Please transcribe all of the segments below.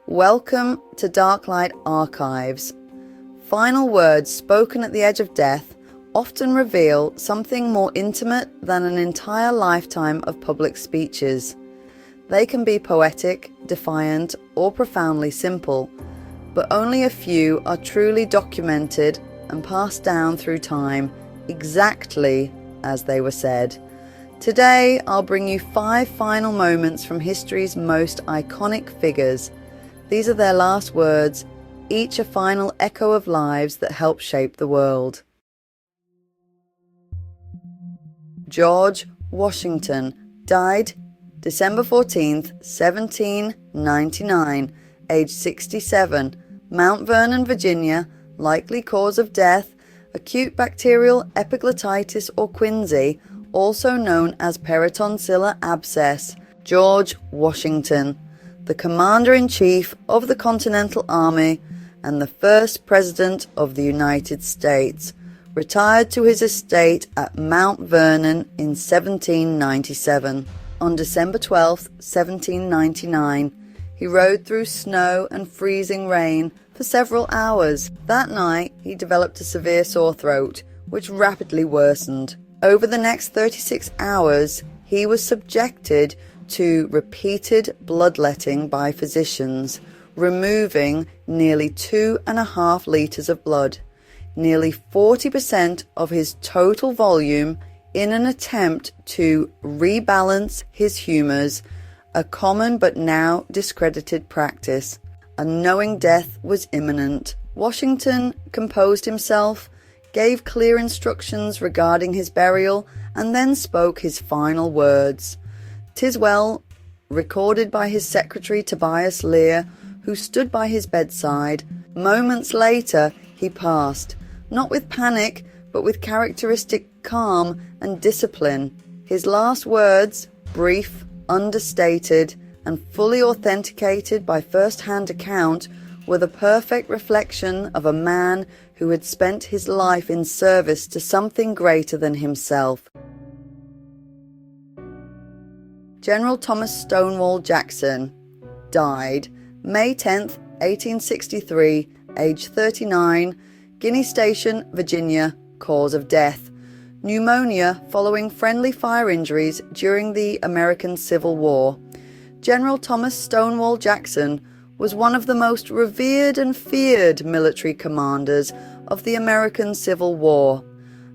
Welcome to Darklight Archives. Final words spoken at the edge of death often reveal something more intimate than an entire lifetime of public speeches. They can be poetic, defiant, or profoundly simple, but only a few are truly documented and passed down through time exactly as they were said. Today, I'll bring you 5 final moments from history's most iconic figures. These are their last words, each a final echo of lives that helped shape the world. George Washington died December 14th, 1799, aged 67, Mount Vernon, Virginia, likely cause of death, acute bacterial epiglottitis or quinsy, also known as peritonsilla abscess. George Washington, the Commander-in-Chief of the Continental Army and the first President of the United States, retired to his estate at Mount Vernon in 1797. On December 12, 1799, he rode through snow and freezing rain for several hours. That night, he developed a severe sore throat, which rapidly worsened. Over the next 36 hours, he was subjected to repeated bloodletting by physicians, removing nearly 2.5 litres of blood, nearly 40% of his total volume, in an attempt to rebalance his humours, a common but now discredited practice. A knowing death was imminent. Washington composed himself, gave clear instructions regarding his burial, and then spoke his final words. "'Tis well," recorded by his secretary Tobias Lear, who stood by his bedside. Moments later, he passed, not with panic, but with characteristic calm and discipline. His last words, brief, understated, and fully authenticated by first-hand account, were the perfect reflection of a man who had spent his life in service to something greater than himself. General Thomas Stonewall Jackson died May 10th, 1863, age 39, Guinea Station, Virginia, cause of death: pneumonia following friendly fire injuries during the American Civil War. General Thomas Stonewall Jackson was one of the most revered and feared military commanders of the American Civil War.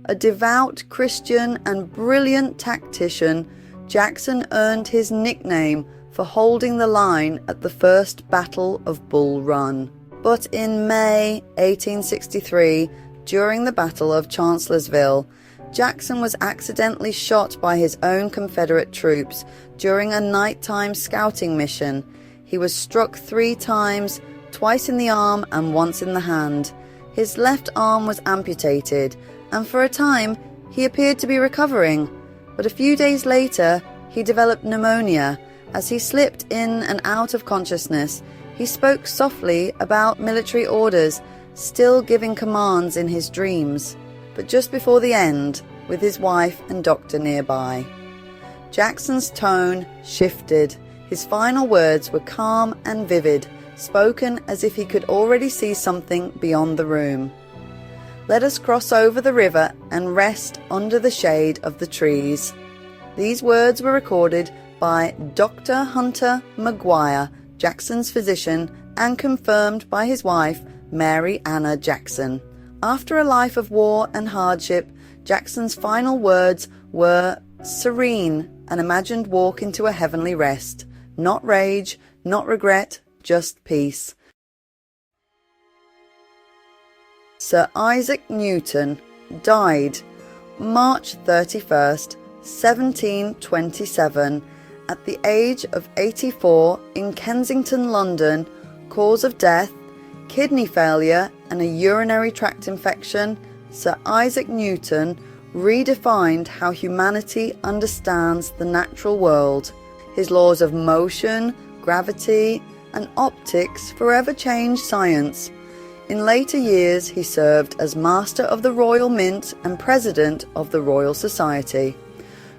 A devout Christian and brilliant tactician, Jackson earned his nickname for holding the line at the First Battle of Bull Run. But in May 1863, during the Battle of Chancellorsville, Jackson was accidentally shot by his own Confederate troops during a nighttime scouting mission. He was struck 3 times, twice in the arm and once in the hand. His left arm was amputated, and for a time he appeared to be recovering. But a few days later, he developed pneumonia. As he slipped in and out of consciousness, he spoke softly about military orders, still giving commands in his dreams. But just before the end, with his wife and doctor nearby, Jackson's tone shifted. His final words were calm and vivid, spoken as if he could already see something beyond the room. "Let us cross over the river and rest under the shade of the trees." These words were recorded by Dr. Hunter McGuire, Jackson's physician, and confirmed by his wife, Mary Anna Jackson. After a life of war and hardship, Jackson's final words were serene, an imagined walk into a heavenly rest. Not rage, not regret, just peace. Sir Isaac Newton died March 31st, 1727, at the age of 84 in Kensington, London. Cause of death: kidney failure and a urinary tract infection. Sir Isaac Newton redefined how humanity understands the natural world. His laws of motion, gravity, and optics forever changed science. In later years, he served as Master of the Royal Mint and President of the Royal Society.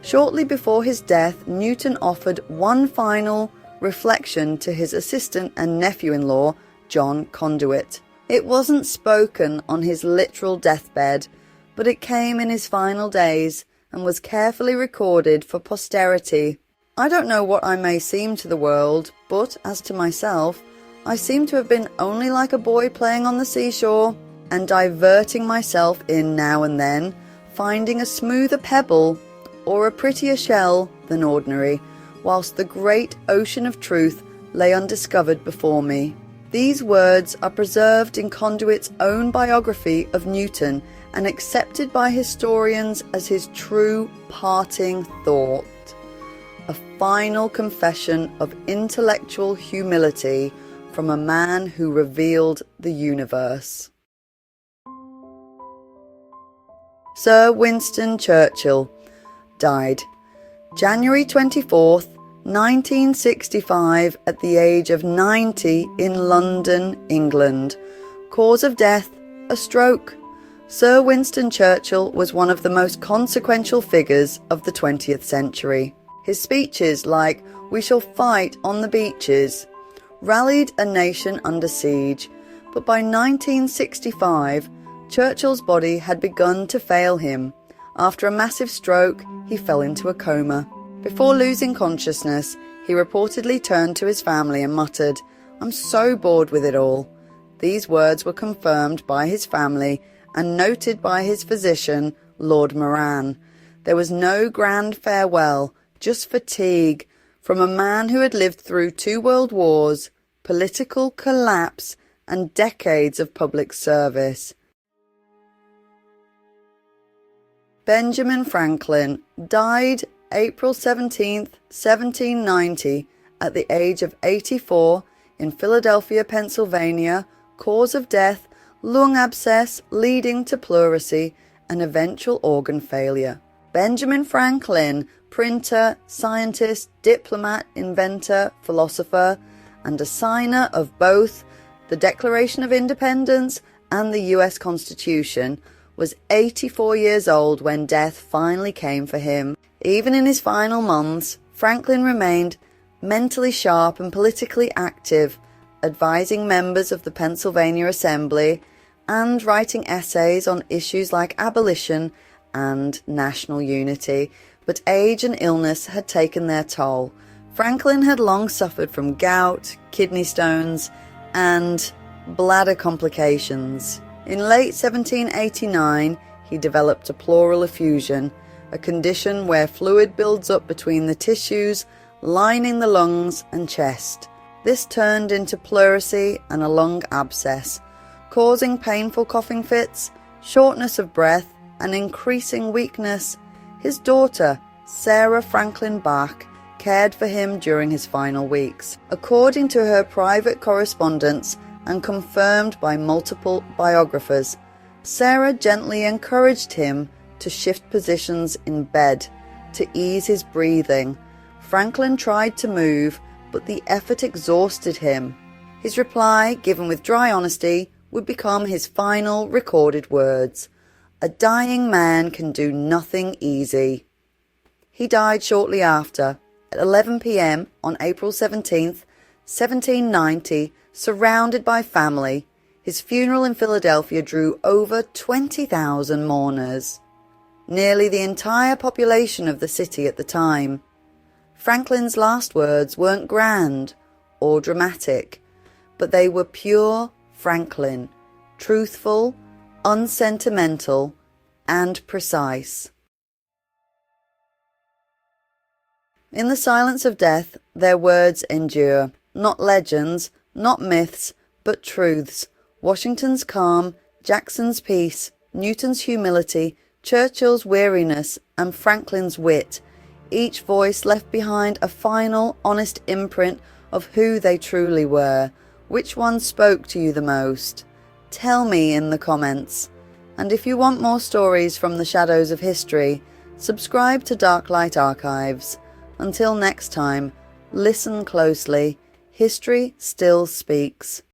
Shortly before his death, Newton offered one final reflection to his assistant and nephew-in-law, John Conduit. It wasn't spoken on his literal deathbed, but it came in his final days and was carefully recorded for posterity. I don't know what I may seem to the world, but as to myself, I seem to have been only like a boy playing on the seashore and diverting myself in now and then, finding a smoother pebble or a prettier shell than ordinary, whilst the great ocean of truth lay undiscovered before me. These words are preserved in Conduit's own biography of Newton and accepted by historians as his true parting thought. A final confession of intellectual humility from a man who revealed the universe. Sir Winston Churchill died January 24th, 1965 at the age of 90 in London, England. Cause of death, a stroke. Sir Winston Churchill was one of the most consequential figures of the 20th century. His speeches like "We shall fight on the beaches" rallied a nation under siege, but by 1965, Churchill's body had begun to fail him. After a massive stroke, he fell into a coma. Before losing consciousness, he reportedly turned to his family and muttered, "I'm so bored with it all." These words were confirmed by his family and noted by his physician, Lord Moran. There was no grand farewell, just fatigue, from a man who had lived through 2 world wars, political collapse, and decades of public service. Benjamin Franklin died April 17, 1790, at the age of 84 in Philadelphia, Pennsylvania. Cause of death, lung abscess leading to pleurisy and eventual organ failure. Benjamin Franklin, printer, scientist, diplomat, inventor, philosopher, and a signer of both the Declaration of Independence and the US Constitution, was 84 years old when death finally came for him. Even in his final months, Franklin remained mentally sharp and politically active, advising members of the Pennsylvania Assembly and writing essays on issues like abolition and national unity. But age and illness had taken their toll. Franklin had long suffered from gout, kidney stones, and bladder complications. In late 1789, he developed a pleural effusion, a condition where fluid builds up between the tissues lining the lungs and chest. This turned into pleurisy and a lung abscess, causing painful coughing fits, shortness of breath, and increasing weakness. His daughter, Sarah Franklin Bach, cared for him during his final weeks. According to her private correspondence and confirmed by multiple biographers, Sarah gently encouraged him to shift positions in bed to ease his breathing. Franklin tried to move, but the effort exhausted him. His reply, given with dry honesty, would become his final recorded words: "A dying man can do nothing easy." He died shortly after, at 11 p.m. on April 17th, 1790, surrounded by family. His funeral in Philadelphia drew over 20,000 mourners, nearly the entire population of the city at the time. Franklin's last words weren't grand or dramatic, but they were pure Franklin, truthful, unsentimental, and precise. In the silence of death, their words endure, not legends, not myths, but truths. Washington's calm, Jackson's peace, Newton's humility, Churchill's weariness, and Franklin's wit. Each voice left behind a final, honest imprint of who they truly were. Which one spoke to you the most? Tell me in the comments. And if you want more stories from the shadows of history, subscribe to Darklight Archives. Until next time, listen closely. History still speaks.